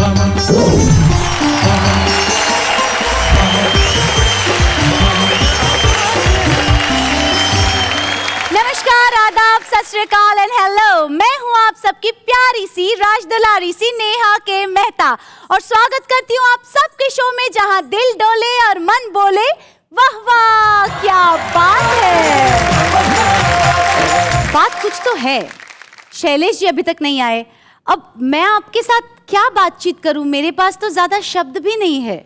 नमस्कार, आदाब, सत श्री अकाल एंड हेलो। मैं हूं आप सबकी प्यारी सी राजदुलारी सी नेहा के मेहता और स्वागत करती हूं आप सबके शो में जहां दिल डोले और मन बोले वाह वाह क्या बात है। बात कुछ तो है, शैलेश जी अभी तक नहीं आए। अब मैं आपके साथ क्या बातचीत करूं, मेरे पास तो ज्यादा शब्द भी नहीं है।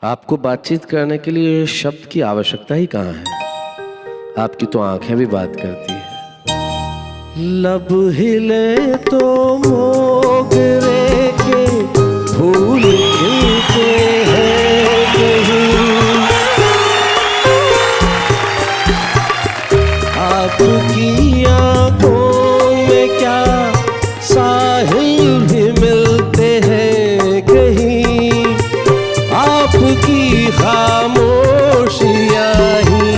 आपको बातचीत करने के लिए शब्द की आवश्यकता ही कहाँ है, आपकी तो आंखें भी बात करती है। लब हिले तो मोगरे के फूल खिलते हैं कहीं, आपकी आंखों में क्या साहिल भी मिलते हैं कहीं, आपकी खामोशियाँ ही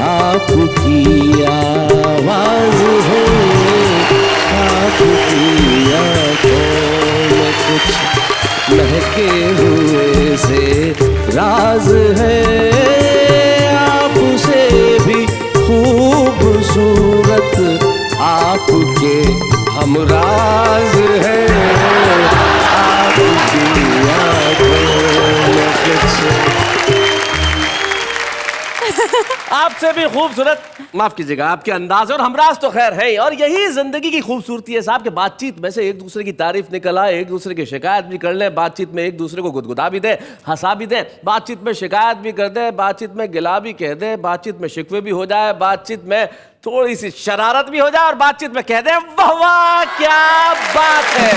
आपकी आवाज है, आपकी आंखों में कुछ महके हुए से राज है, आपसे भी खूबसूरत आपके हमराज है, आपकी आंखों में कुछ। आपसे भी खूबसूरत, माफ कीजिएगा, आपके अंदाज और हमराज तो खैर है। और यही जिंदगी की खूबसूरती है साहब, कि बातचीत में से एक दूसरे की तारीफ निकल आए, एक दूसरे की शिकायत भी कर ले, बातचीत में एक दूसरे को गुदगुदा भी दे, हंसा भी दे, बातचीत में शिकायत भी कर दे, बातचीत में गिला भी कह दे, बातचीत में शिकवे भी हो जाए, बातचीत में थोड़ी सी शरारत भी हो जाए और बातचीत में कह दे वाह वाह क्या बात है।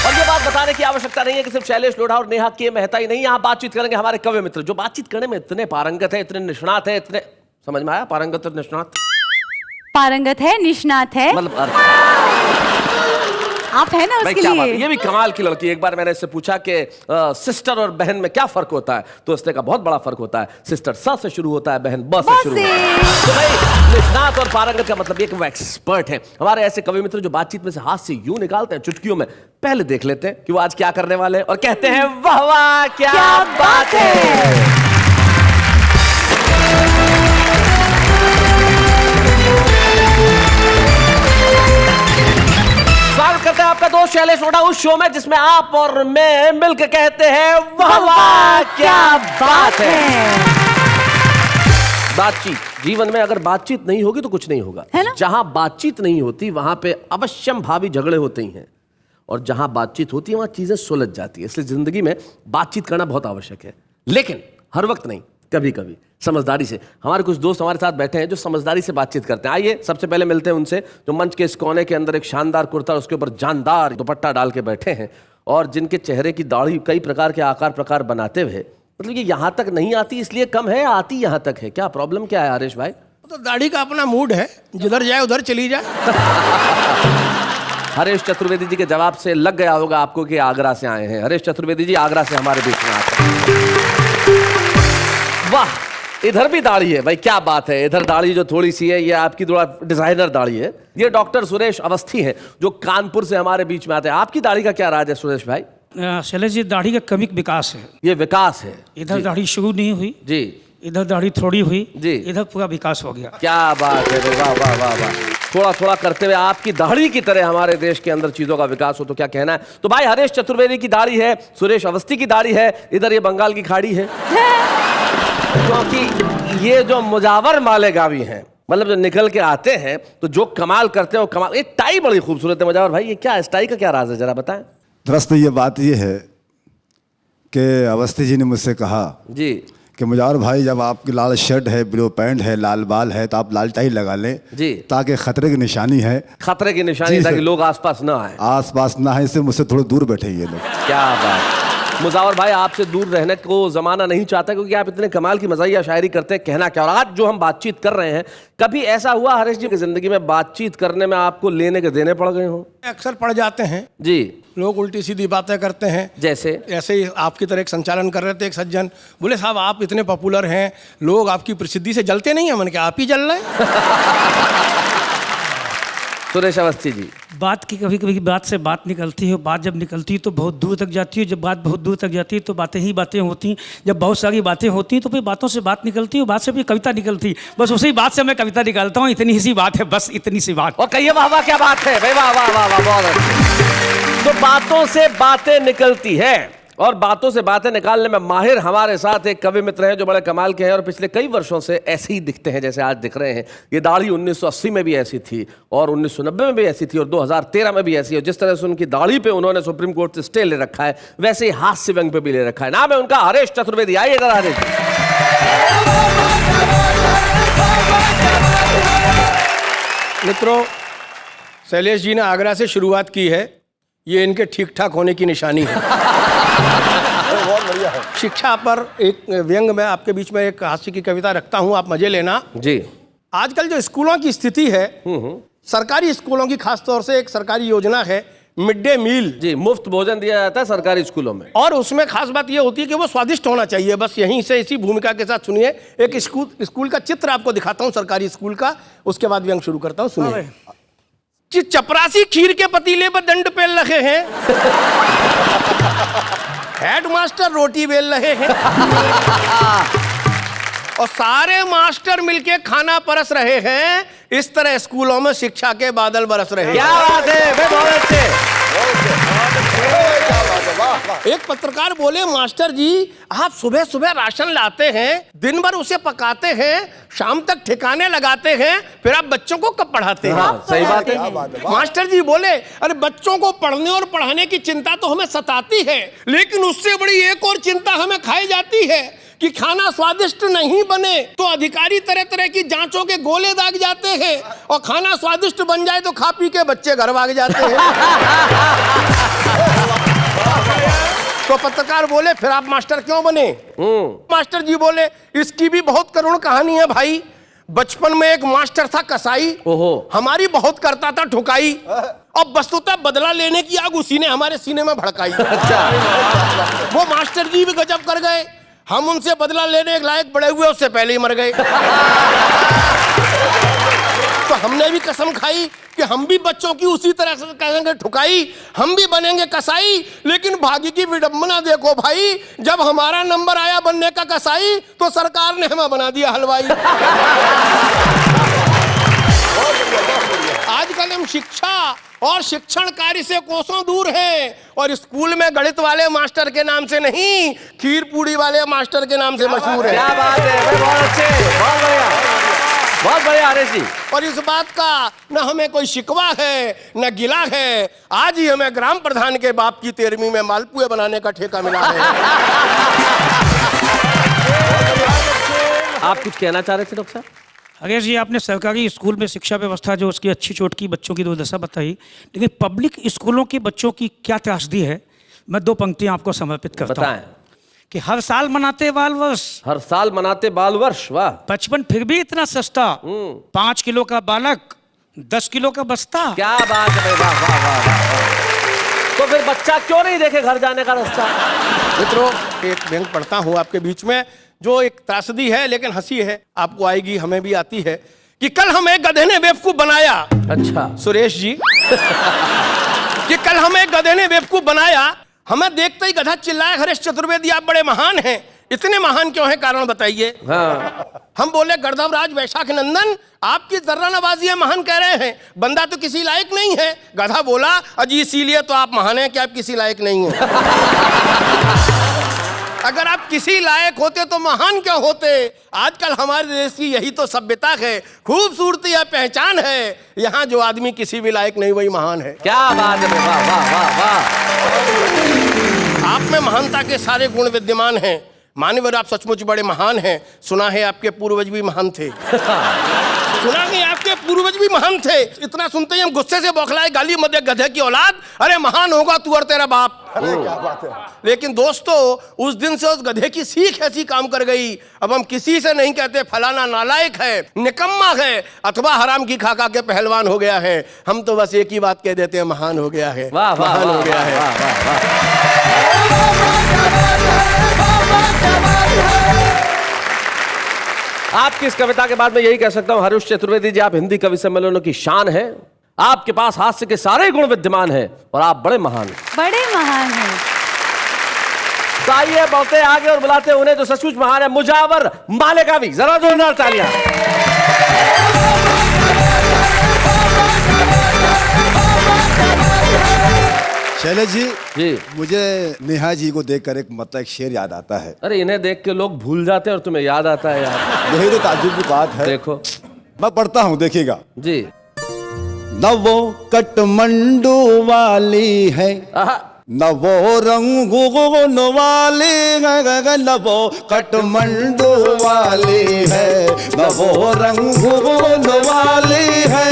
और ये बात बताने की आवश्यकता नहीं है कि सिर्फ शैलेश लोढ़ा और नेहा के मेहता ही नहीं, यहाँ बातचीत करेंगे हमारे कवि मित्र जो बातचीत करने में इतने पारंगत है, इतने निष्णात है, इतने, समझ में आया पारंगत और निष्णात? पारंगत है, निष्णात है, मतलब आप है ना उसके लिए। ये भी कमाल की लड़की। एक बार मैंने इससे पूछा कि सिस्टर और बहन में क्या फर्क होता है, तो उसने कहा बहुत बड़ा फर्क होता है, सिस्टर स से शुरू होता है, बहन ब से शुरू होता है। तो भाई निष्णात और पारंगत का मतलब ये कि वो एक्सपर्ट है। हमारे ऐसे कवि मित्र जो बातचीत में से हाथ से यूं निकालते हैं चुटकियों में, पहले देख लेते हैं कि वो आज क्या करने वाले हैं और कहते हैं वाह वाह क्या बात है। स्वागत करते हैं आपका दोस्त शैलेश लोढ़ा उस शो में जिसमें आप और मैं मिलकर कहते हैं वाह वाह क्या बात है। बातचीत, जीवन में अगर बातचीत नहीं होगी तो कुछ नहीं होगा। जहां बातचीत नहीं होती वहां पे अवश्यम भावी झगड़े होते ही हैं, और जहां बातचीत होती है वहां चीजें सुलझ जाती है। इसलिए जिंदगी में बातचीत करना बहुत आवश्यक है, लेकिन हर वक्त नहीं, कभी कभी समझदारी से। हमारे कुछ दोस्त हमारे साथ बैठे हैं जो समझदारी से बातचीत करते हैं। आइए सबसे पहले मिलते हैं उनसे, जो मंच के इस कोने के अंदर एक शानदार कुर्ता और उसके ऊपर जानदार दुपट्टा डाल के बैठे हैं, और जिनके चेहरे की दाढ़ी कई प्रकार के आकार प्रकार बनाते हुए, मतलब ये यहाँ तक नहीं आती इसलिए कम है, आती यहाँ तक है। क्या प्रॉब्लम क्या है हरीश भाई? तो दाढ़ी का अपना मूड है, जिधर जाए उधर चली जाए। हरीश चतुर्वेदी जी के जवाब से लग गया होगा आपको कि आगरा से आए हैं। हरीश चतुर्वेदी जी आगरा से हमारे बीच में आते हैं। वाह, इधर भी दाढ़ी है भाई, क्या बात है। इधर दाढ़ी जो थोड़ी सी है ये आपकी थोड़ा डिजाइनर दाढ़ी है। ये डॉक्टर सुरेश अवस्थी हैं जो कानपुर से हमारे बीच में आते हैं। आपकी दाढ़ी का क्या राज है सुरेश भाई? शैलेश जी, दाढ़ी का क्रमिक विकास है। ये विकास है, इधर दाढ़ी शुरू नहीं हुई जी, इधर दाढ़ी थोड़ी हुई जी, इधर पूरा विकास हो गया। क्या बात है, वाह वाह वाह वाह। थोड़ा थोड़ा करते हुए आपकी दाढ़ी की तरह हमारे देश के अंदर चीजों का विकास हो तो क्या कहना है। तो भाई हरीश चतुर्वेदी की दाढ़ी है, सुरेश अवस्थी की दाढ़ी है, इधर ये बंगाल की खाड़ी है। क्योंकि ये जो मुजावर मालेगावी हैं, मतलब जो निकल के आते हैं तो जो कमाल करते हैं वो कमाल। ये टाई बड़ी खूबसूरत है मुजावर भाई, ये क्या इस टाई का क्या राज है, जरा बताएं। दरअसल ये बात ये है कि अवस्थी जी ने मुझसे कहा जी कि मुजावर भाई, जब आपकी लाल शर्ट है, ब्लू पैंट है, लाल बाल है, तो आप लाल टाई लगा लें जी, ताकि खतरे की निशानी है, खतरे की निशानी, ताकि लोग आसपास ना आए, आसपास ना है, इससे मुझसे थोड़ा दूर बैठे ये लोग। क्या बात। मुजावर भाई आपसे दूर रहने को जमाना नहीं चाहता, क्योंकि आप इतने कमाल की मज़ाहिया शायरी करते हैं, कहना क्या। और आज जो हम बातचीत कर रहे हैं, कभी ऐसा हुआ हरीश जी की जिंदगी में बातचीत करने में आपको लेने के देने पड़ गए हो? अक्सर पड़ जाते हैं जी। लोग उल्टी सीधी बातें करते हैं। जैसे ऐसे ही आपकी तरह एक संचालन कर रहे थे एक सज्जन, बोले साहब आप इतने पॉपुलर हैं, लोग आपकी प्रसिद्धि से जलते नहीं है। मैंने कहा आप ही जल रहे हैं। सुरेश अवस्थी जी। बात की कभी कभी बात से बात निकलती है, बात जब निकलती है तो बहुत दूर तक जाती है। जब बात बहुत दूर तक जाती है तो बातें ही बातें होती हैं। जब बहुत सारी बातें होती हैं तो फिर बातों से बात निकलती है, बात से फिर कविता निकलती है। बस उसी बात से मैं कविता निकालता हूँ। इतनी ही सी बात है, बस इतनी सी बात। और कहिए वाह वाह, क्या बात है भाई, वाह वाह वाह वाह, बहुत अच्छी। तो बातों से बातें निकलती है और बातों से बातें निकालने में माहिर हमारे साथ एक कवि मित्र हैं जो बड़े कमाल के हैं और पिछले कई वर्षों से ऐसे ही दिखते हैं जैसे आज दिख रहे हैं। ये दाढ़ी 1980 में भी ऐसी थी और 1990 में भी ऐसी थी और 2013 में भी ऐसी है। जिस तरह से उनकी दाढ़ी पे उन्होंने सुप्रीम कोर्ट से स्टे ले रखा है, वैसे ही हास्य व्यंग पे भी ले रखा है। नाम है उनका हरेश चतुर्वेदी। आइए इधर हरेश। मित्रों, शैलेश जी ने आगरा से शुरुआत की है, ये इनके ठीक ठाक होने की निशानी है। बहुत बढ़िया है। शिक्षा पर एक व्यंग में आपके बीच में एक हास्य की कविता रखता हूं, आप मजे लेना जी। आजकल जो स्कूलों की स्थिति है, सरकारी स्कूलों की खासतौर से एक सरकारी योजना है मिड डे मील जी, मुफ्त भोजन दिया जाता है सरकारी स्कूलों में और उसमें खास बात यह होती है कि वो स्वादिष्ट होना चाहिए। बस यहीं से इसी भूमिका के साथ सुनिए, एक स्कूल का चित्र आपको दिखाता हूं, सरकारी स्कूल का, उसके बाद व्यंग शुरू करता हूं। सुनिए कि चपरासी खीर के पतीले पर दंड पेल रहे हैं, हेडमास्टर रोटी बेल रहे हैं और सारे मास्टर मिलके खाना परस रहे हैं। इस तरह स्कूलों में शिक्षा के बादल बरस रहे हैं। क्या बात है, बहुत अच्छे। एक पत्रकार बोले, मास्टर जी आप सुबह सुबह राशन लाते हैं, दिन भर उसे पकाते हैं, शाम तक ठिकाने लगाते हैं, फिर आप बच्चों को कब पढ़ाते हैं? हाँ, सही बात है। मास्टर जी बोले, अरे बच्चों को पढ़ने और पढ़ाने की चिंता तो हमें सताती है, लेकिन उससे बड़ी एक और चिंता हमें खाई जाती है कि खाना स्वादिष्ट नहीं बने तो अधिकारी तरह तरह की जांचों के गोले दाग जाते हैं और खाना स्वादिष्ट बन जाए तो खा पी के बच्चे घर भाग जाते हैं। तो पत्रकार बोले, फिर आप मास्टर क्यों बने? मास्टर जी बोले, इसकी भी बहुत करुण कहानी है भाई। बचपन में एक मास्टर था कसाई, हमारी बहुत करता था ठुकाई, अब वस्तुतः बदला लेने की आग उसी ने हमारे सीने में भड़काई। वो मास्टर जी भी गजब कर गए, हम उनसे बदला लेने के लायक बड़े हुए उससे पहले ही मर गए। तो हमने भी कसम खाई कि हम भी बच्चों की उसी तरह से करेंगे ठुकाई, हम भी बनेंगे कसाई। लेकिन भाग्य की विडंबना देखो भाई, जब हमारा नंबर आया बनने का कसाई तो सरकार ने हमें बना दिया हलवाई। आजकल हम शिक्षा और शिक्षण कार्य से कोसों दूर हैं और स्कूल में गणित वाले मास्टर के नाम से नहीं, खीर पूड़ी वाले मास्टर के नाम से मशहूर है। क्या बात है, बहुत अच्छे, बहुत बढ़िया, बहुत बढ़िया हरीश जी। और इस बात का न हमें कोई शिकवा है न गिला है। आज ही हमें ग्राम प्रधान के बाप की 13वीं में मालपुए बनाने का ठेका मिला है। आप कुछ कहना चाह रहे थे डॉक्टर साहब? हरीश जी, आपने सरकारी स्कूल में शिक्षा व्यवस्था जो उसकी अच्छी चोट की बच्चों की दुर्दशा बताई, लेकिन पब्लिक स्कूलों के बच्चों की क्या त्रासदी है, मैं 2 पंक्तियां आपको समर्पित करता हूं कि हर साल मनाते बाल वर्ष, हर साल मनाते बाल वर्ष, वाह। बचपन फिर भी इतना सस्ता, 5 किलो का बालक 10 किलो का बस्ता। क्या बात है, वाह वाह वाह वाह। तो फिर बच्चा क्यों नहीं देखे घर जाने का रास्ता? मित्रों, एक व्यंग पढ़ता हूं आपके बीच में जो एक त्रासदी है लेकिन हंसी है, आपको आएगी, हमें भी आती है। कि कल हमें गधे ने बेवकूफ बनाया। अच्छा सुरेश जी कि कल हमें गधे ने बेवकूफ बनाया, हमें देखते ही गधा चिल्लाया, हरेश चतुर्वेदी आप बड़े महान हैं। इतने महान क्यों है, कारण बताइए। हाँ। हम बोले, गर्दभराज वैशाख नंदन आपकी जर्रा नवाजी है, महान कह रहे हैं, बंदा तो किसी लायक नहीं है। गधा बोला, अजी इसीलिए तो आप महान हैं कि आप किसी लायक नहीं हैं। अगर आप किसी लायक होते तो महान क्यों होते? आजकल हमारे देश की यही तो सभ्यता है, खूबसूरती है, पहचान है। यहाँ जो आदमी किसी भी लायक नहीं वही महान है। क्या बात है, वाह वाह वाह वाह। आप में महानता के सारे गुण विद्यमान हैं। मान्यवर, आप सचमुच बड़े महान हैं। सुना है आपके पूर्वज भी महान थे। सुना है आपके पूर्वज भी महान थे। इतना सुनते ही हम गुस्से से बौखलाए, गाली मत दे गधे की औलाद, अरे महान होगा तू और तेरा बाप। अरे क्या बात है। लेकिन दोस्तों, उस दिन से उस गधे की सीख ऐसी काम कर गई, अब हम किसी से नहीं कहते फलाना नालायक है, निकम्मा है, अथवा हराम की खाका के पहलवान हो गया है। हम तो बस एक ही बात कह देते हैं, महान हो गया है, महान हो गया है। आपकी इस कविता के बाद मैं यही कह सकता हूं, हरीश चतुर्वेदी जी आप हिंदी कवि सम्मेलनों की शान है। आपके पास हास्य के सारे गुण विद्यमान हैं और आप बड़े महान हैं। बड़े महान हैं। तो आइए बढ़ते आगे और बुलाते हैं उन्हें जो सचमुच महान है, मुजावर मालेगावी। जरा जोरदार तालियां। शैलेश जी, जी मुझे नेहा जी को देखकर एक शेर याद आता है। अरे इन्हें देख के लोग भूल जाते हैं और तुम्हें याद आता है यार। यही तो ताज्जुब की बात है। देखो मैं पढ़ता हूँ, देखिएगा। जी। न वो कठमंडू वाली है, आहा। न वो रंगून वाली है, न वो कठमंडू वाली है, न वो रंगून वाली है।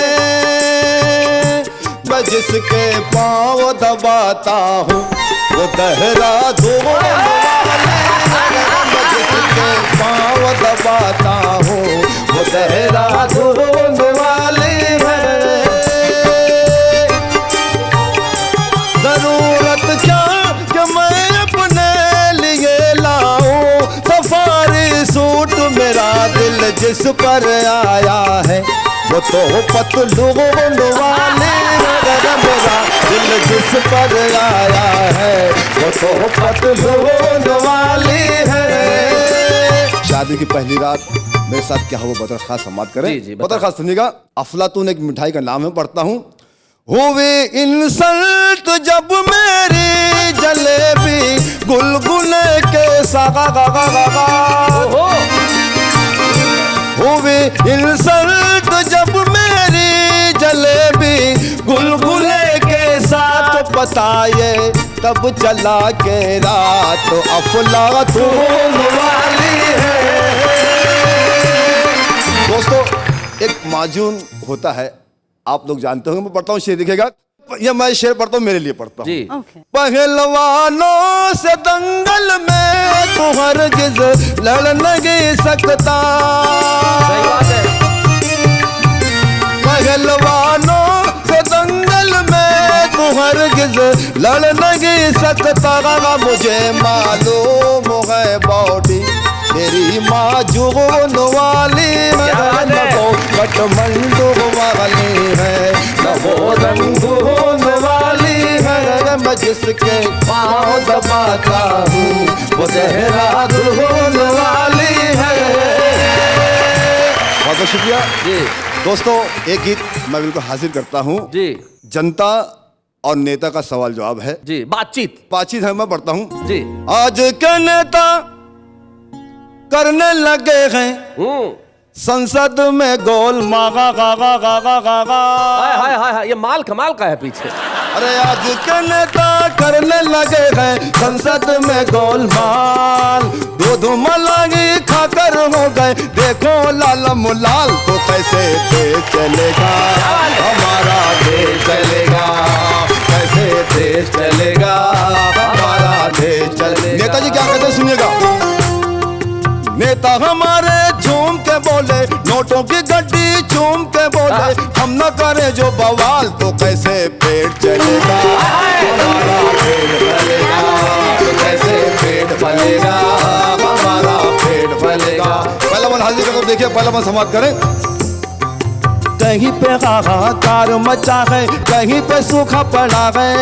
मैं जिसके पाँव दबाता हूँ वो देहरादून वाली है, मैं जिसके पाँव दबाता हूँ वो देहरादून वाली है। जरूरत क्या कि मैं अपने लिए लाऊं सफारी सूट, मेरा दिल जिस पर आया है वो तो पतलून वाली है। मेरा दिल जिस पर आया है वो तो पतलून वाली है। शादी की पहली रात मेरे साथ क्या हुआ बतर खास समाप्त करें। जी, बतर खास सुनिएगा। अफलातून एक मिठाई का नाम है, पढ़ता हूँ। हुए इंसल्ट जब मेरी जलेबी गुलगुले के सागा गा गा गा गा। हुए इंसल्ट जब मेरी जलेबी गुलगुले के साथ बताए, तब चला के रात अफलातून वाली है। दोस्तों, एक माजून होता है, आप लोग जानते होंगे। मैं पढ़ता हूँ शेर, दिखेगा। ये मैं शेर पढ़ता हूँ, मेरे लिए पढ़ता हूँ। जी। पहलवानों से दंगल में तू हरगिज लड़ नहीं सकता। सही बात है। पहलवानों से दंगल में तू हरगिज लड़ नहीं सकता। मुझे मालूम है बॉडी तेरी माजून वाली है, वो कठमंडू वाली है, वो रंगून वाली है। मैं जिसके पाँव दबाता हूँ वो देहरादून वाली है। बहुत बहुत शुक्रिया जी। दोस्तों। एक गीत मैं बिल्कुल हाजिर करता हूँ जी। जनता और नेता का सवाल जवाब है। जी, बातचीत है, मैं पढ़ता हूँ। जी। आज के नेता करने लगे हैं संसद में गोल मागा गा गा गा गा गा गा। हाय हाय हाय, ये माल कमाल का है पीछे। अरे आज के नेता करने लगे हैं संसद में गोलमाल, दूध मलाई खाकर हो गए देखो लाल मुलाल। तो कैसे देश चलेगा हमारा, देश चलेगा कैसे, देश चलेगा हमारा, देश चलेगा। नेताजी क्या कहते हैं सुनिएगा। नेता हमारे झूम के बोले, नोटों की गड्डी चूम के बोले, हम न करें जो बवाल तो कैसे पेट चलेगा हमारा, पेट फलेगा तो कैसे पेट फलेगा हमारा, पेट फलेगा। पहला मन हाजिर करके देखिए, पहला मन समाप्त करें। कहीं पे हाहाकार मचा है, कहीं पे सूखा पड़ा है,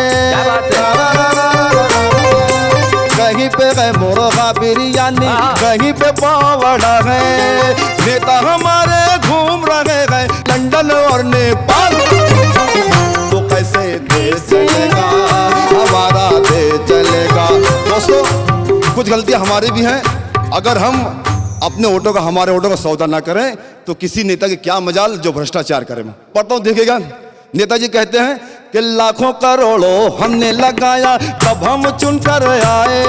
कहीं पे है मुर्गा बिरयानी, कहीं पे पावड़ा है। नेता हमारे घूम रहे हैं लंदन और नेपाल, तो कैसे देश चलेगा हमारा, देश चलेगा। दोस्तों, कुछ गलतियां हमारी भी हैं। अगर हम अपने वोटों का, हमारे वोटों का सौदा ना करें तो किसी नेता की क्या मजाल जो भ्रष्टाचार करे। मैं पढ़ता हूँ, देखिएगा। नेताजी कहते हैं कि लाखों करोड़ों हमने लगाया तब हम चुनकर आए,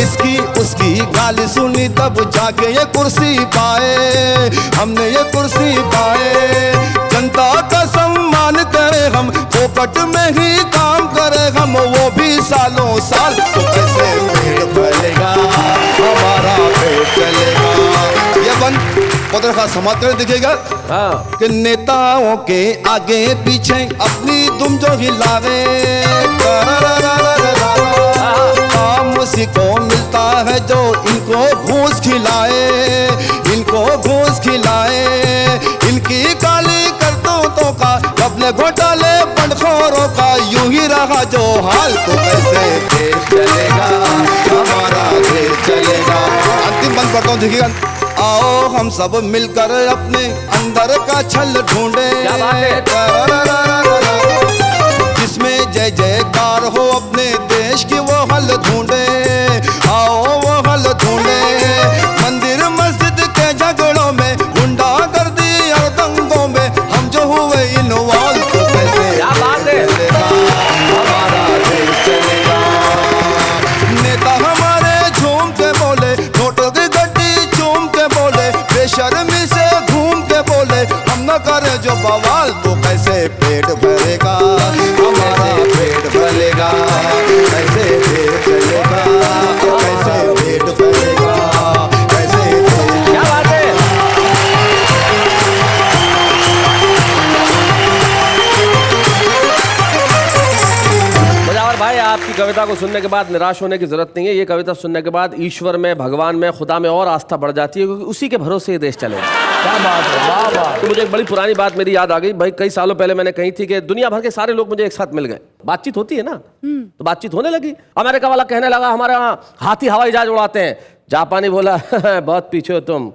इसकी उसकी गाली सुनी तब जाके ये कुर्सी पाए, हमने ये कुर्सी पाए। जनता का सम्मान करे हम, चौपट में ही काम करे हम, वो भी सालों साल। तो कैसे पेट फलेगा हमारा, पेट चलेगा। ये बन पत्र खास समाप्त करें, देखिएगा। कि नेताओं के आगे पीछे अपनी दुम जो हिलावे, काम उसी को मिलता है जो इनको घूस खिलाए, इनको घूस खिलाए। इनकी काली करतूतों का, घपले घोटाले बंडखोरों का यूं ही रहा जो हाल, तो कैसे देश चलेगा, हमारा देश चलेगा। अंतिम बंद करता हूँ, देखिएगा। आओ हम सब मिलकर अपने अंदर का छल ढूंढे, क्या बात है? जिसमें जय जयकार हो अपने देश की वो हल ढूंढे। आओ वो हल ढूंढे। मंदिर मस्जिद के झगड़ों में, गुंडागर्दी और दंगों में हम जो हुए इन्वॉल्व, तो कैसे क्या बात है? चलेगा, हमारा देश चलेगा। नेता हमारे झूम के बोले, नोटों की गड्डी चूम के बोले, बेशर्मी से घूम के बोले, हम न करें जो बवाल, तो कैसे पेट भरेगा, हमारा पेट भरेगा। कैसे पेट चलेगा, कैसे पेट भरेगा, कैसे पेट। क्या बात है? मुजावर भाई, आपकी कविता को सुनने के बाद निराश होने की जरूरत नहीं है। ये कविता सुनने के बाद ईश्वर में, भगवान में, खुदा में और आस्था बढ़ जाती है, क्योंकि उसी के भरोसे ये देश चलेगा। क्या बात है, वाह वाह। तो मुझे एक बड़ी पुरानी बात मेरी याद आ गई भाई। कई सालों पहले मैंने कही थी कि दुनिया भर के सारे लोग मुझे एक साथ मिल गए, बातचीत होती है ना, तो बातचीत होने लगी। अमेरिका वाला कहने लगा हमारे यहाँ हाथी हवाई जहाज उड़ाते हैं। जापानी बोला बहुत पीछे हो तुम,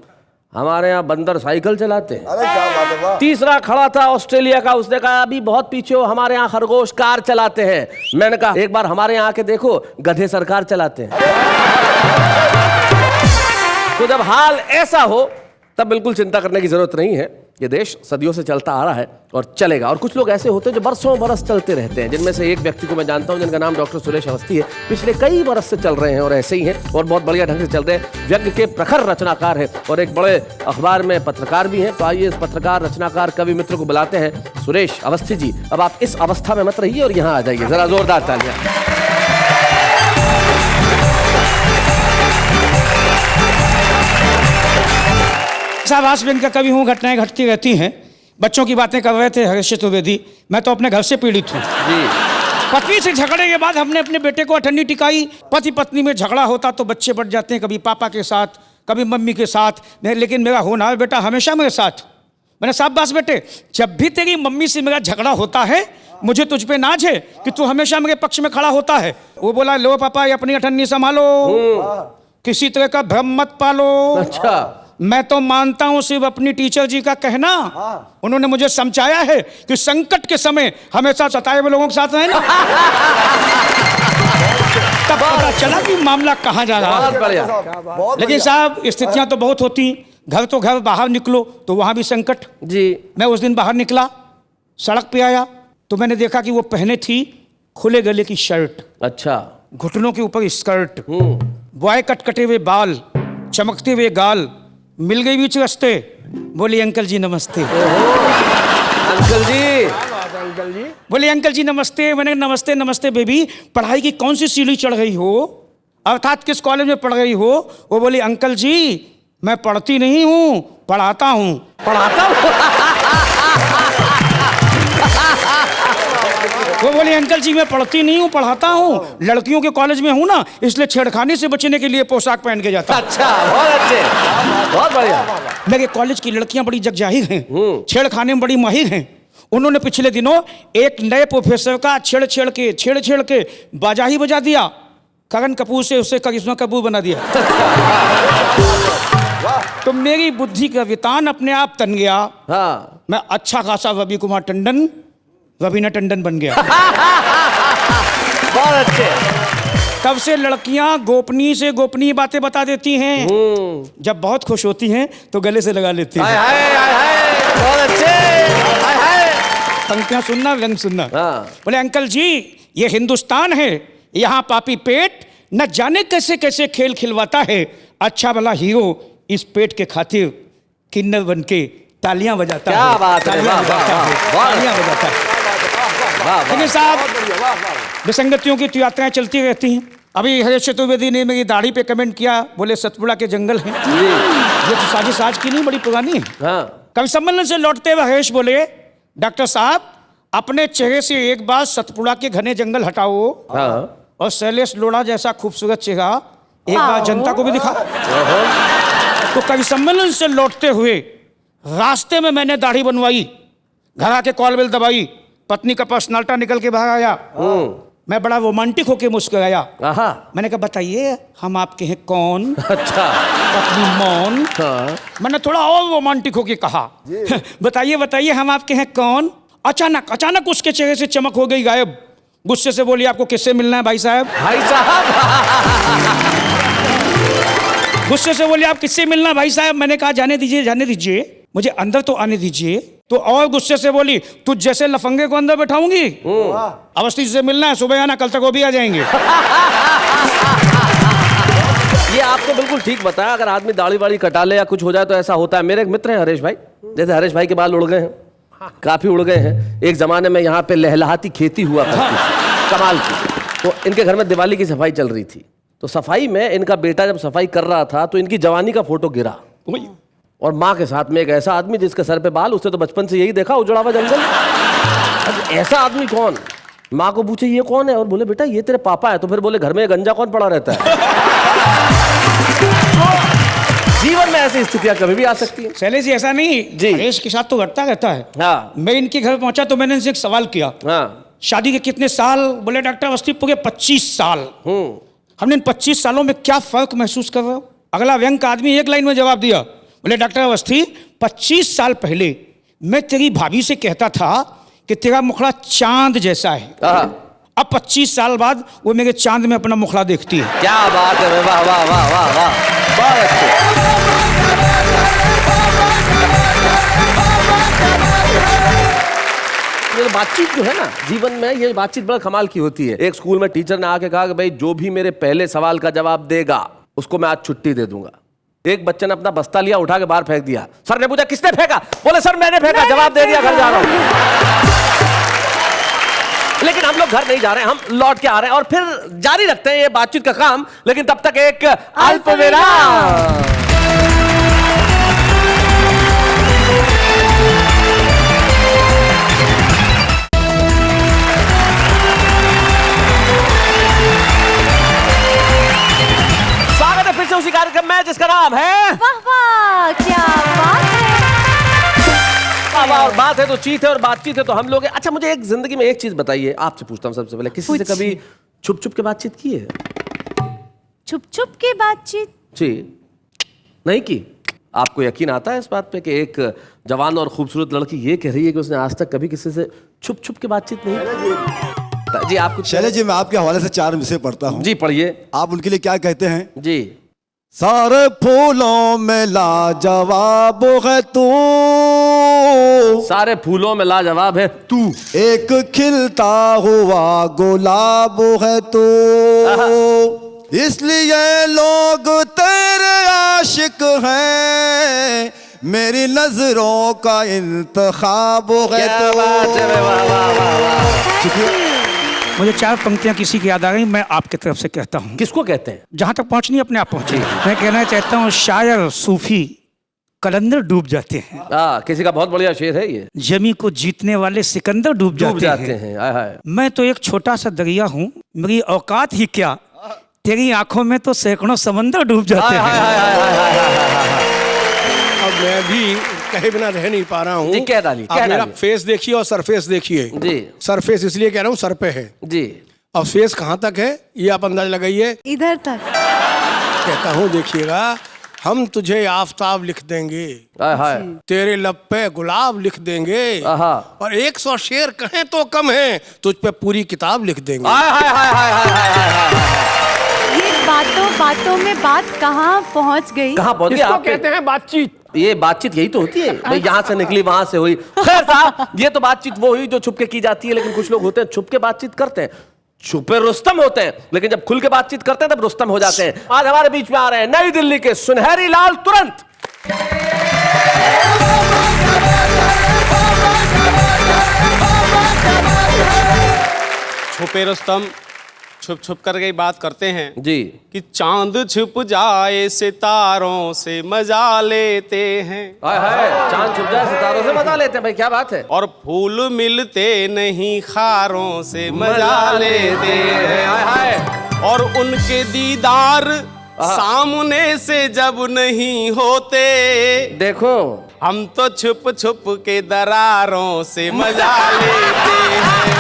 हमारे यहाँ बंदर साइकिल चलाते हैं। अरे क्या बात है, वाह। तीसरा खड़ा था ऑस्ट्रेलिया का, उसने कहा अभी बहुत पीछे हो, हमारे यहाँ खरगोश कार चलाते हैं। मैंने कहा एक बार हमारे यहाँ आके देखो, गधे सरकार चलाते हैं। तो जब हाल ऐसा हो तब बिल्कुल चिंता करने की जरूरत नहीं है। ये देश सदियों से चलता आ रहा है और चलेगा। और कुछ लोग ऐसे होते हैं जो बरसों बरस चलते रहते हैं, जिनमें से एक व्यक्ति को मैं जानता हूं जिनका नाम डॉक्टर सुरेश अवस्थी है। पिछले कई बरस से चल रहे हैं और ऐसे ही हैं और बहुत बढ़िया ढंग से चल रहे हैं। व्यंग्य के प्रखर रचनाकार है और एक बड़े अखबार में पत्रकार भी हैं। तो आइए इस पत्रकार, रचनाकार, कवि मित्र को बुलाते हैं। सुरेश अवस्थी जी, अब आप इस अवस्था में मत रहिए और यहाँ आ जाइए। जरा जोरदार तालियां। साहब हास्यव्यंग्य का कवि हूँ, घटनाएं घटती रहती हैं। बच्चों की बातें कर रहे थे हरीश चतुर्वेदी। मैं तो अपने घर से पीड़ित हूँ जी। पत्नी से झगड़े के बाद हमने अपने बेटे को अठन्नी टिकाई। पति पत्नी में झगड़ा होता तो बच्चे बढ़ जाते हैं, कभी पापा के साथ, कभी मम्मी के साथ, लेकिन मेरा होनहार बेटा हमेशा मेरे साथ। मैंने शाबाश बेटे, जब भी तेरी मम्मी से मेरा झगड़ा होता है मुझे तुझ पे नाज है कि तू हमेशा मेरे पक्ष में खड़ा होता है। वो बोला लो पापा ये अपनी अठन्नी संभालो, किसी तरह का भ्रम मत पालो। अच्छा, मैं तो मानता हूं सिर्फ अपनी टीचर जी का कहना। उन्होंने मुझे समझाया है कि संकट के समय हमेशा सताए हुए लोगों के साथ रहना। तब पता चला कि मामला कहां जा रहा बहुत है। बढ़िया। लेकिन साहब स्थितियां तो बहुत होती, घर तो घर, बाहर निकलो तो वहां भी संकट। जी। मैं उस दिन बाहर निकला, सड़क पे आया तो मैंने देखा कि वो पहने थी खुले गले की शर्ट, अच्छा। घुटनों के ऊपर स्कर्ट, बॉय कटकटे हुए बाल, चमकते हुए गाल। मिल गई बीच रास्ते, बोली अंकल जी नमस्ते। अंकल जी। अंकल जी बोले अंकल जी नमस्ते। मैंने नमस्ते नमस्ते बेबी, पढ़ाई की कौन सी सीढ़ी चढ़ रही हो, अर्थात किस कॉलेज में पढ़ रही हो। वो बोली अंकल जी मैं पढ़ती नहीं हूँ, पढ़ाता हूँ। पढ़ाता हूँ। वो बोली अंकल जी मैं पढ़ती नहीं हूँ, पढ़ाता हूँ। लड़कियों के कॉलेज में हूँ ना, इसलिए छेड़खानी से बचने के लिए पोशाक पहन के जाता हूँ। अच्छा, बहुत अच्छे, बहुत बढ़िया। मेरे कॉलेज की लड़कियां बड़ी जगजाहिर हैं, छेड़खाने में बड़ी माहिर हैं। उन्होंने पिछले दिनों एक नए प्रोफेसर का छेड़ छेड़ के बाजा ही बजा दिया। करण कपूर से उसे करिश्मा कपूर बना दिया। तो मेरी बुद्धि का वितान अपने आप तन गया। हाँ। मैं अच्छा खासा रवि कुमार टंडन, रवीना टंडन बन गया। बहुत अच्छे। तब से लड़कियां गोपनीय से गोपनीय बातें बता देती हैं। जब बहुत खुश होती हैं तो गले से लगा लेती हैं। हाय हाय हाय हाय, बहुत अच्छे। हाय हाय। पंक्तियां सुनना, व्यंग सुनना। हाँ। बोले अंकल जी ये हिंदुस्तान है, यहाँ पापी पेट न जाने कैसे कैसे खेल खिलवाता है। अच्छा भला हीरो इस पेट के खातिर किन्नर बन के तालियां बजाता है। क्या बात है, तालियां वाह, बजाता वाह, है, वाह। तालियां बजाता है। वाह, वाह। लेकिन साहब विसंगतियों की तो यात्राएं चलती रहती हैं। अभी हरीश चतुर्वेदी ने मेरी दाढ़ी पे कमेंट किया, बोले सतपुड़ा के जंगल हैं। ये तो साजिश आज की नहीं, बड़ी पुरानी है। हाँ। कवि सम्मेलन से लौटते हुए हरीश बोले डॉक्टर साहब अपने चेहरे से एक बार सतपुड़ा के घने जंगल हटाओ हाँ। और शैलेश लोढ़ा जैसा खूबसूरत चेहरा एक बार जनता को भी दिखा। तो कवि सम्मेलन से लौटते हुए रास्ते में मैंने दाढ़ी बनवाई, घर आके कॉल बेल दबाई, पत्नी का पर्सनाल्टा निकल के बाहर आया। मैं बड़ा रोमांटिक होके मुस्कुराया। मैंने कहा बताइए हम आपके हैं कौन? अच्छा। पत्नी मौन। हाँ। मैंने थोड़ा और रोमांटिक होके कहा बताइए बताइए हम आपके हैं कौन? अचानक उसके चेहरे से चमक हो गई गायब। गुस्से से बोली आपको किससे मिलना है भाई साहब? भाई साहब। गुस्से से बोली आप किससे मिलना है भाई साहब? मैंने कहा जाने दीजिए मुझे अंदर तो आने दीजिए। तो और गुस्से से बोली तुझ जैसे लफंगे को अंदर बैठाऊंगी? अवस्थी से मिलना है, सुबह आना, कल तक वो भी आ जाएंगे। ये आपको बिल्कुल ठीक बताया। अगर आदमी दाढ़ी वाड़ी कटा ले या कुछ हो जाए तो ऐसा होता है। मेरे एक मित्र हैं हरेश भाई, जैसे हरेश भाई के बाल उड़ गए हैं, काफी उड़ गए हैं। एक जमाने में यहाँ पे लहलहाती खेती हुआ करती थी, कमाल की। तो इनके घर में दिवाली की सफाई चल रही थी। तो सफाई में इनका बेटा जब सफाई कर रहा था तो इनकी जवानी का फोटो गिरा, और माँ के साथ में एक ऐसा आदमी जिसके सर पे बाल, उसने तो बचपन से यही देखा उजड़ा हुआ जंगल। अब ऐसा आदमी कौन? माँ को पूछे ये कौन है, और बोले बेटा ये तेरे पापा है। तो फिर बोले घर में गंजा कौन पड़ा रहता है? जीवन में ऐसी स्थितियां कभी भी आ सकती हैं। शैलेश जी ऐसा नहीं जी, हरेश के साथ तो घटता रहता है। हाँ। मैं इनके घर पहुंचा तो मैंने इनसे एक सवाल किया, हाँ। शादी के कितने साल? बोले डॉक्टर अवस्थी पूरे 25 साल। हमने इन 25 सालों में क्या फर्क महसूस कर रहे हो? अगला व्यंग का आदमी एक लाइन में जवाब दिया, बोले डॉक्टर अवस्थी 25 साल पहले मैं तेरी भाभी से कहता था कि तेरा मुखड़ा चांद जैसा है। अब 25 साल बाद वो मेरे चांद में अपना मुखड़ा देखती है। क्या बात है, वाह वाह वाह वाह वाह, बहुत अच्छे। ये बातचीत जो है ना जीवन में, ये बातचीत बड़ा कमाल की होती है। एक स्कूल में टीचर ने आके कहा कि भाई जो भी मेरे पहले सवाल का जवाब देगा उसको मैं आज छुट्टी दे दूंगा। एक बच्चे ने अपना बस्ता लिया, उठा के बाहर फेंक दिया। सर ने पूछा किसने फेंका? बोले सर मैंने फेंका। जवाब दे दिया, घर जा रहा हूं। लेकिन हम लोग घर नहीं जा रहे हैं, हम लौट के आ रहे हैं और फिर जारी रखते हैं ये बातचीत का काम। लेकिन तब तक एक अल्पविराम। स्वागत है फिर से उसी कार्यक्रम में जिसका नाम है वाह वाह, क्या बात है। और बात है तो चीत है और बातचीत है तो हम लोग हैं। अच्छा मुझे एक जिंदगी में एक चीज बताइए, आपसे पूछता हूँ सबसे पहले, किसी से कभी छुप छुप के बातचीत की है? छुप छुप के बातचीत? जी नहीं की। आपको यकीन आता है इस बात पे कि एक जवान और खूबसूरत लड़की ये कह रही है कि उसने आज तक कभी किसी से छुप छुप के बातचीत नहीं की? जी आपको शैलेश जी, मैं आपके हवाले से 4 विषय पढ़ता हूँ। जी पढ़िए। आप उनके लिए क्या कहते हैं? जी। सारे फूलों में लाजवाब है तू, सारे फूलों में लाजवाब है तू, एक खिलता हुआ गुलाब है तू, इसलिए लोग तेरे आशिक हैं, मेरी नजरों का इंतखाब है क्या तू। बात है, वाह वाह वाह वाह। मुझे 4 पंक्तियां किसी की याद आ गई, मैं आपकी तरफ से कहता हूँ। किसको कहते हैं? जहां तक पहुंचनी अपने आप पहुंची। मैं कहना चाहता हूँ शायर सूफी कलंदर डूब जाते हैं। किसी का बहुत बढ़िया शेर है ये। जमी को जीतने वाले सिकंदर डूब जाते हैं। हाय हाय। मैं तो एक छोटा सा दरिया हूँ, मेरी औकात ही क्या, तेरी आंखों में तो सैकड़ों समंदर डूब जाते हैं। अब मैं भी कहे बिना रह नहीं पा रहा हूँ। जी कह डालिए, आप मेरा फेस देखिए और सरफेस देखिए। जी। सरफेस इसलिए कह रहा हूँ, सर पे है जी। और फेस कहाँ तक है ये आप अंदाज लगाइए। इधर तक। कहता हूँ देखिएगा, हम तुझे आफताब लिख देंगे, हाय तेरे लब पे गुलाब लिख देंगे, और 100 शेर कहें तो कम है, तुझ पे पूरी किताब लिख देंगे। हाय हाय हाय हाय हाय हाय। ये बातों बातों में बात कहाँ पहुँच गई? कहाँ पहुँच गई? इसको कहते हैं बातचीत। ये बातचीत यही तो होती है भाई, यहाँ से निकली वहां से हुई। खैर साहब, ये तो बातचीत वो हुई जो छुप के की जाती है। लेकिन कुछ लोग होते हैं छुप के बातचीत करते हैं, छुपे रुस्तम होते हैं, लेकिन जब खुल के बातचीत करते हैं तब रुस्तम हो जाते हैं। आज हमारे बीच में आ रहे हैं नई दिल्ली के सुनहरी लाल तुरंत। छुपे रुस्तम छुप छुप कर के बात करते हैं जी कि चांद छुप जाए सितारों से मजा लेते हैं। हाय हाय, चांद छुप जाए सितारों से मजा लेते हैं भाई, क्या बात है। और फूल मिलते नहीं खारों से मजा लेते हैं। हाय हाय। और उनके दीदार सामने से जब नहीं होते देखो हम तो छुप छुप के दरारों से मजा लेते हैं।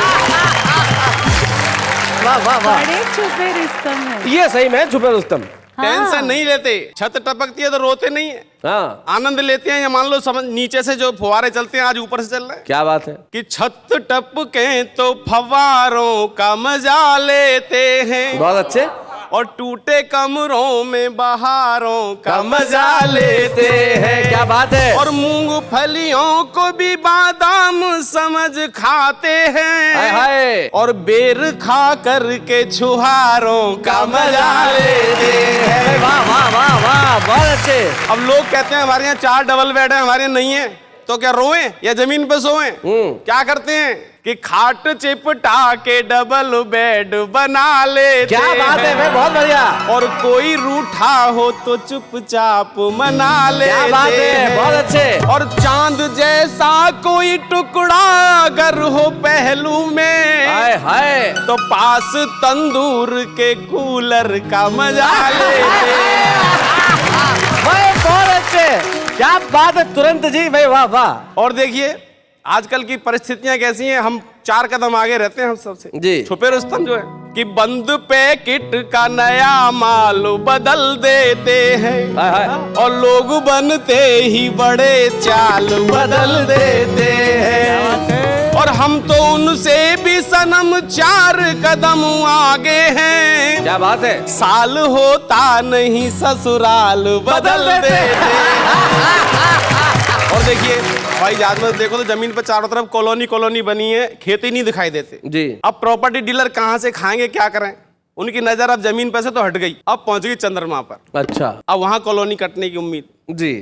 वाह वाह वाह, बड़े छुपे रुस्तम है। ये सही में छुपे रुस्तम। टेंशन नहीं लेते, छत टपकती है तो रोते नहीं है, हाँ, आनंद लेते हैं। या मान लो समझ नीचे से जो फुहारे चलते हैं आज ऊपर से चल रहे हैं, क्या बात है। कि छत टपके तो फव्वारों का मजा लेते हैं बहुत अच्छे। और टूटे कमरों में बहारों का मजा लेते हैं। क्या बात है। और मूंगफलियों को भी बादाम समझ खाते हैं। हाय हाय। और बेर खा करके छुहारों का मजा लेते हैं। वाह वाह वाह वाह, बहुत अच्छे। अब लोग कहते हैं हमारे यहाँ 4 डबल बेड है, हमारे यहाँ नहीं है, तो क्या रोएं या जमीन पे सोएं? क्या करते हैं कि खाट चिपटा के डबल बेड बना लेते क्या बात है भाई, बहुत बढ़िया। और कोई रूठा हो तो चुपचाप मना लेते क्या बात है, बहुत अच्छे। और चांद जैसा कोई टुकड़ा अगर हो पहलू में, हाय हाय, तो पास तंदूर के कूलर का मजा लेते भाई बहुत अच्छे। क्या बात है तुरंत जी भाई, वाह वाह। और देखिए आजकल की परिस्थितियां कैसी हैं, हम 4 कदम आगे रहते हैं हम सबसे जी। छुपे रुस्तम जो है कि बंद पैकेट का नया माल बदल देते हैं। हाय हाय। और लोग बनते ही बड़े चाल बदल देते हैं। और हम तो उनसे भी सनम 4 कदम आगे हैं। क्या बात है। साल होता नहीं ससुराल बदल देते हैं। और देखिए भाई याद में देखो तो जमीन पर चारों तरफ कॉलोनी कॉलोनी बनी है, खेती नहीं दिखाई देते जी। अब प्रॉपर्टी डीलर कहाँ से खाएंगे, क्या करें? उनकी नजर अब जमीन पर से तो हट गई, अब पहुंच गई चंद्रमा पर। अच्छा, अब वहां कॉलोनी कटने की उम्मीद। जी।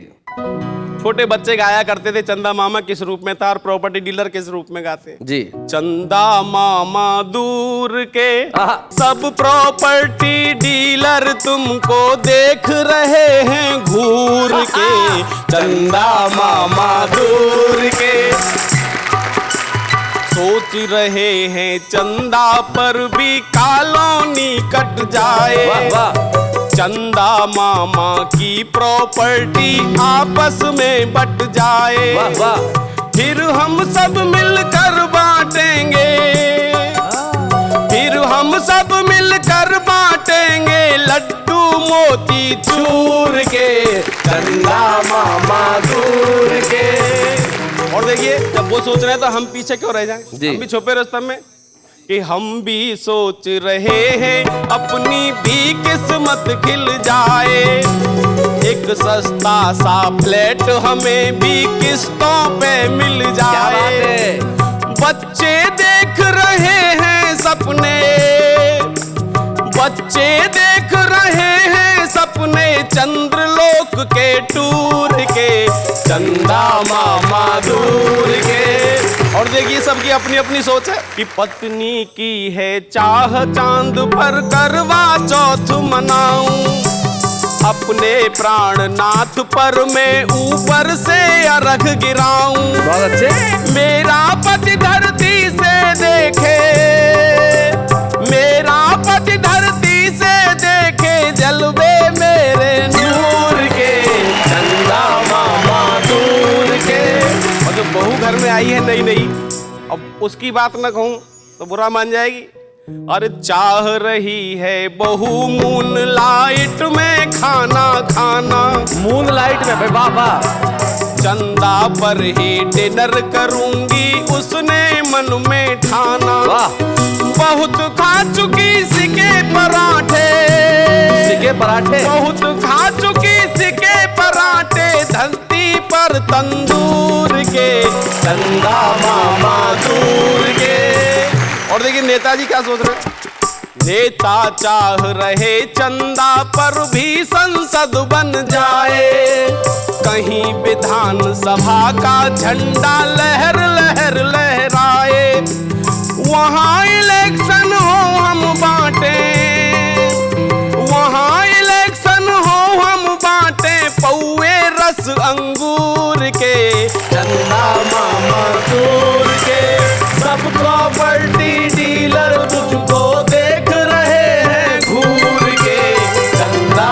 छोटे बच्चे गाया करते थे चंदा मामा किस रूप में था, और प्रॉपर्टी डीलर किस रूप में गाते? जी। चंदा मामा दूर के आहा। सब प्रॉपर्टी डीलर तुमको देख रहे हैं घूर के। चंदा मामा दूर के सोच रहे हैं चंदा पर भी कॉलोनी कट जाए। वाह वाह। चंदा मामा की प्रॉपर्टी आपस में बट जाए। वाह वाह। फिर हम सब मिलकर बांटेंगे, फिर हम सब मिलकर बांटेंगे लड्डू मोती चूर के। चंदा मामा दूर के। और देखिए जब वो सोच रहे हैं तो हम पीछे क्यों रह जाएं? हम भी छुपे रुस्तम में कि हम भी सोच रहे हैं अपनी भी किस्मत खिल जाए। एक सस्ता सा फ्लैट हमें भी किस्तों पे मिल जाए। बच्चे देख रहे हैं सपने, बच्चे देख रहे हैं सपने चंद्रलोक के टूर के। चंदा मामा दूर के। और देखिए सबकी अपनी अपनी सोच है कि पत्नी की है चाह चांद पर करवा चौथ मनाऊं। अपने प्राणनाथ पर मैं ऊपर से अर्घ गिराऊं। बहुत अच्छे। मेरा पति धरती से देखे, मेरा पति धरती से देखे जलवे मेरे नूर के। चंदा मामा दूर के। और जो बहू घर में आई है नई नई, अब उसकी बात न कहूं तो बुरा मान जाएगी। अरे चाह रही है बहू मून लाइट में खाना खाना। मून लाइट में भाई, वाह वाह। चंदा पर ही डिनर करूंगी उसने मन में ठाना। वाह। बहुत खा चुकी सिके पराठे, सिके पराठे। बहुत खा चुकी सिके पराठे धरती पर तंदूर के। चंदा मामा दूर के। और देखिए नेताजी क्या सोच रहे हैं? नेता चाह रहे चंदा पर भी संसद बन जाए। कहीं विधानसभा का झंडा लहर लहर लहराए। वहां इलेक्शन हो हम बांटे, वहां इलेक्शन हो हम बांटे पौए रस अंगूर के। चंदा मामा दूर के। सब प्रॉपर्टी डीलर तुझको देख रहे हैं घूर के। चंदा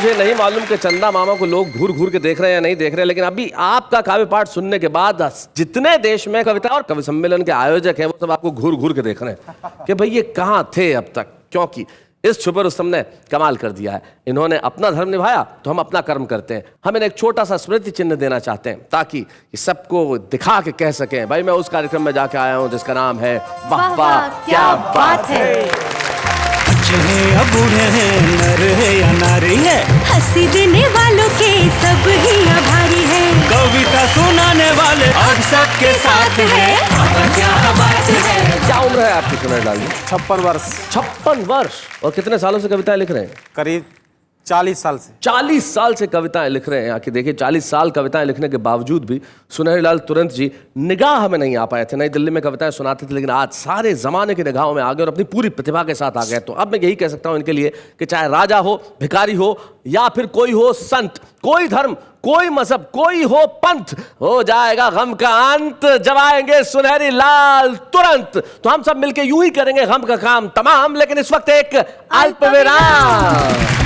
मुझे नहीं मालूम कि चंदा मामा को लोग घूर घूर के देख रहे हैं या नहीं देख रहे हैं, लेकिन अभी आपका काव्य पाठ सुनने के बाद जितने देश में कविता और कवि सम्मेलन के आयोजक हैं वो सब आपको घूर घूर के देख रहे हैं कि भाई ये कहाँ थे अब तक, क्योंकि इस छुपे रुस्तम ने कमाल कर दिया है। इन्होंने अपना धर्म निभाया तो हम अपना कर्म करते हैं। हम इन्हें एक छोटा सा स्मृति चिन्ह देना चाहते हैं ताकि सबको दिखा के कह सकें भाई मैं उस कार्यक्रम में जाके आया हूं जिसका नाम है वाह वाह क्या बात है। बच्चे हैं या बूढ़े हैं, नर है या नारी है, हंसी देने वालों के सब ही आभारी है। कविता सुनाने वाले अब सबके साथ है। क्या बात है। क्या उम्र है आपकी सुनाई लाल जी? 56 वर्ष। 56 वर्ष। और कितने सालों से कविताएं लिख रहे हैं? करीब 40 साल से। 40 साल से कविताएं लिख रहे हैं। आके देखिए 40 साल कविताएं लिखने के बावजूद भी सुनहरी लाल तुरंत जी निगाह में नहीं आ पाए थे। नई दिल्ली में कविताएं सुनाते थे लेकिन आज सारे जमाने की निगाहों में आ गए और अपनी पूरी प्रतिभा के साथ आ गए। तो अब मैं यही कह सकता हूं इनके लिए कि चाहे राजा हो, भिखारी हो या फिर कोई हो संत, कोई धर्म, कोई मजहब, कोई हो पंथ, हो जाएगा गम का अंत जब आएंगे सुनहरी लाल तुरंत। तो हम सब मिलके यूं ही करेंगे गम का काम तमाम, लेकिन इस वक्त एक अल्प विराम।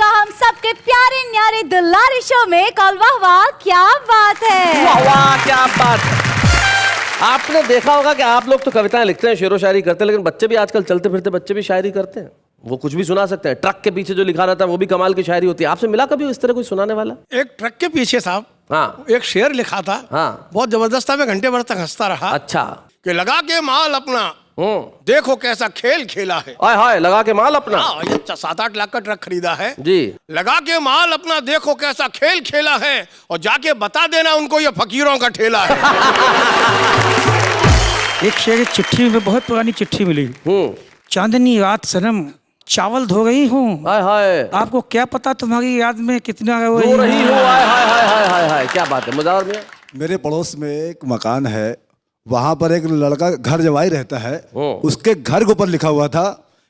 हम सबके प्यारे न्यारे दुलारी शो में कॉल वाह वाह क्या बात है। वाह वाह क्या बात है। आपने देखा होगा कि आप लोग तो कविताएं लिखते हैं, शेरो शायरी करते हैं, लेकिन बच्चे भी आजकल चलते फिरते बच्चे भी शायरी करते हैं। वो कुछ भी सुना सकते हैं। ट्रक के पीछे जो लिखा रहता है वो भी कमाल की शायरी होती है। आपसे मिला कभी इस तरह कोई सुनाने वाला? एक ट्रक के पीछे साहब हाँ एक शेर लिखा था। हाँ। बहुत जबरदस्त था। मैं घंटे भर तक हंसता रहा अच्छा। कि लगा के माल अपना देखो कैसा खेल खेला है। हाय हाय लगा के माल अपना। ये 7-8 लाख का ट्रक खरीदा है जी। लगा के माल अपना देखो कैसा खेल खेला है और जाके बता देना उनको ये फकीरों का ठेला है। एक शेर एक चिट्ठी में, बहुत पुरानी चिट्ठी मिली। चांदनी रात सनम चावल धो रही हूँ, हाय हाय आपको क्या पता तुम्हारी याद में कितना धो रही हूँ। हाय हाय हाय हाय हाय हाय क्या बात है। मुजावर में मेरे पड़ोस में एक मकान है, वहां पर एक लड़का घर जवाई रहता है। उसके घर के ऊपर लिखा हुआ था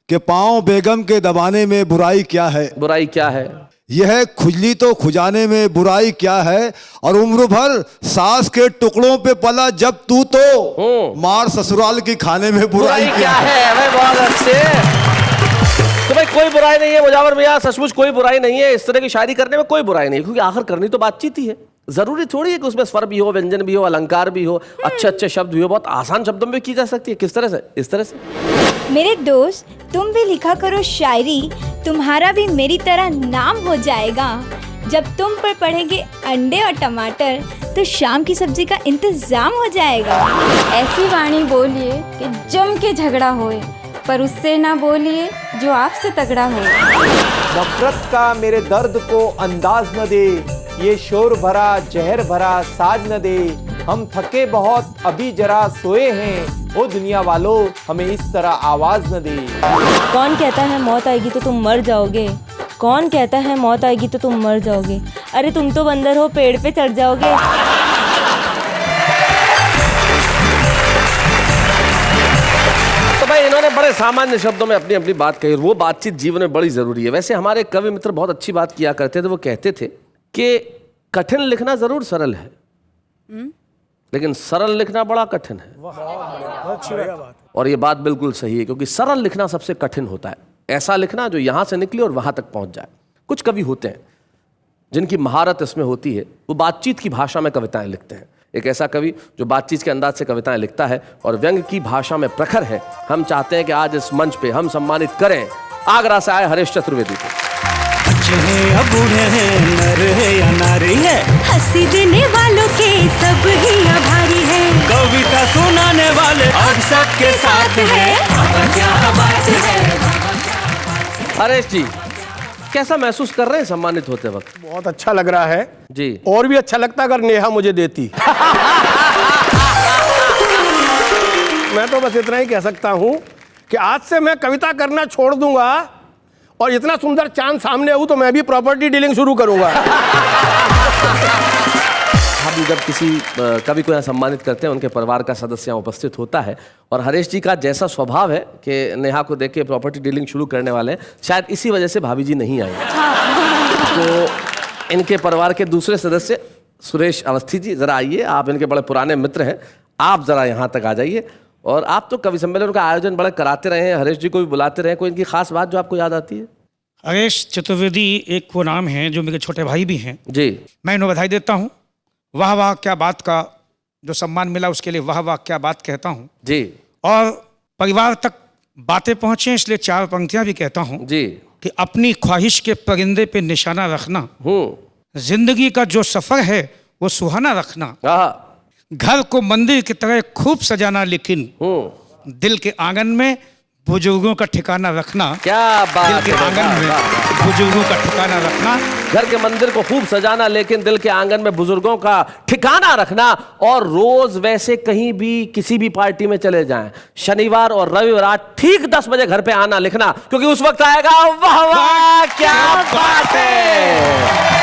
कि पाँव बेगम के दबाने में बुराई क्या है, बुराई क्या है, यह खुजली तो खुजाने में बुराई क्या है, और उम्र भर सास के टुकड़ों पे पला जब तू तो मार ससुराल की खाने में बुराई क्या है। भाई बहुत अच्छे। तो भाई कोई बुराई नहीं है मुजावर भैया, सचमुच कोई बुराई नहीं है। इस तरह की शायरी करने में कोई बुराई नहीं, क्योंकि आखिर करनी तो बातचीत ही है। जरूरी थोड़ी है कि उसमें स्वर भी हो, व्यंजन भी हो, अलंकार भी हो, अच्छे अच्छे शब्द भी हो। बहुत आसान शब्दों में की जा सकती है। किस तरह से? इस तरह से। मेरे दोस्त तुम भी लिखा करो शायरी, तुम्हारा भी मेरी तरह नाम हो जाएगा। जब तुम पर पड़ेंगे अंडे और टमाटर तो शाम की सब्जी का इंतजाम हो जाएगा। ऐसी वाणी बोलिए कि जम के झगड़ा होए, पर उससे ना बोलिए जो आपसे तगड़ा हो। नफरत का मेरे दर्द को अंदाज न दे, ये शोर भरा जहर भरा साज न दे। हम थके बहुत अभी जरा सोए हैं, ओ दुनिया वालों हमें इस तरह आवाज न दे। कौन कहता है मौत आएगी तो तुम मर जाओगे, कौन कहता है मौत आएगी तो तुम मर जाओगे, अरे तुम तो बंदर हो पेड़ पे चढ़ जाओगे। तो भाई इन्होंने बड़े सामान्य शब्दों में अपनी अपनी बात कही। वो बातचीत जीवन में बड़ी जरूरी है। वैसे हमारे कवि मित्र बहुत अच्छी बात किया करते थे। वो कहते थे कि कठिन लिखना जरूर सरल है, लेकिन सरल लिखना बड़ा कठिन है। और ये बात बिल्कुल सही है, क्योंकि सरल लिखना सबसे कठिन होता है। ऐसा लिखना जो यहां से निकले और वहां तक पहुंच जाए। कुछ कवि होते हैं जिनकी महारत इसमें होती है, वो बातचीत की भाषा में कविताएं लिखते हैं। एक ऐसा कवि जो बातचीत के अंदाज से कविताएं लिखता है और व्यंग की भाषा में प्रखर है, हम चाहते हैं कि आज इस मंच पे हम सम्मानित करें आगरा से आए हरीश चतुर्वेदी को। बच्चे हैं या बूढ़े हैं, नर है या नारी है, हंसी देने वालों के सब ही आभारी है। कविता सुनाने वाले अब सबके साथ है। क्या बात है। हरीश जी कैसा महसूस कर रहे हैं सम्मानित होते वक्त? बहुत अच्छा लग रहा है जी। और भी अच्छा लगता अगर नेहा मुझे देती। मैं तो बस इतना ही कह सकता हूं कि आज से मैं कविता करना छोड़ दूंगा और इतना सुंदर चांद सामने हो तो मैं भी प्रॉपर्टी डीलिंग शुरू करूंगा। हम जब किसी कवि को यहाँ सम्मानित करते हैं, उनके परिवार का सदस्य यहाँ उपस्थित होता है, और हरीश जी का जैसा स्वभाव है कि नेहा को देख के प्रॉपर्टी डीलिंग शुरू करने वाले हैं, शायद इसी वजह से भाभी जी नहीं आई। तो इनके परिवार के दूसरे सदस्य सुरेश अवस्थी जी, जरा आइए। आप इनके बड़े पुराने मित्र हैं, आप जरा यहाँ तक आ जाइए। और आप तो कवि सम्मेलन का आयोजन बड़ा कराते रहे हैं, हरीश जी को भी बुलाते रहे, कोई इनकी खास बात जो आपको याद आती है? हरीश चतुर्वेदी एक वो नाम है जो मेरे छोटे भाई भी हैं जी। मैं इन्हें बधाई देता हूँ। वाह वाह क्या बात का जो सम्मान मिला उसके लिए वाह वाह क्या बात कहता हूँ जी। और परिवार तक बातें पहुँचे इसलिए 4 पंक्तियाँ भी कहता हूँ जी। कि अपनी ख्वाहिश के परिंदे पे निशाना रखना, हम्म। जिंदगी का जो सफ़र है वो सुहाना रखना, हाँ। घर को मंदिर की तरह खूब सजाना, लेकिन दिल के आंगन में बुजुर्गों का ठिकाना रखना। क्या बात दिल के है, आंगन वाह, में वाह, वाह। बुजुर्गों का ठिकाना रखना, घर के मंदिर को खूब सजाना, लेकिन दिल के आंगन में बुजुर्गों का ठिकाना रखना। और रोज वैसे कहीं भी किसी भी पार्टी में चले जाएं, शनिवार और रविवार ठीक 10 बजे घर पे आना लिखना, क्योंकि उस वक्त आएगा वाह वाह क्या बात है।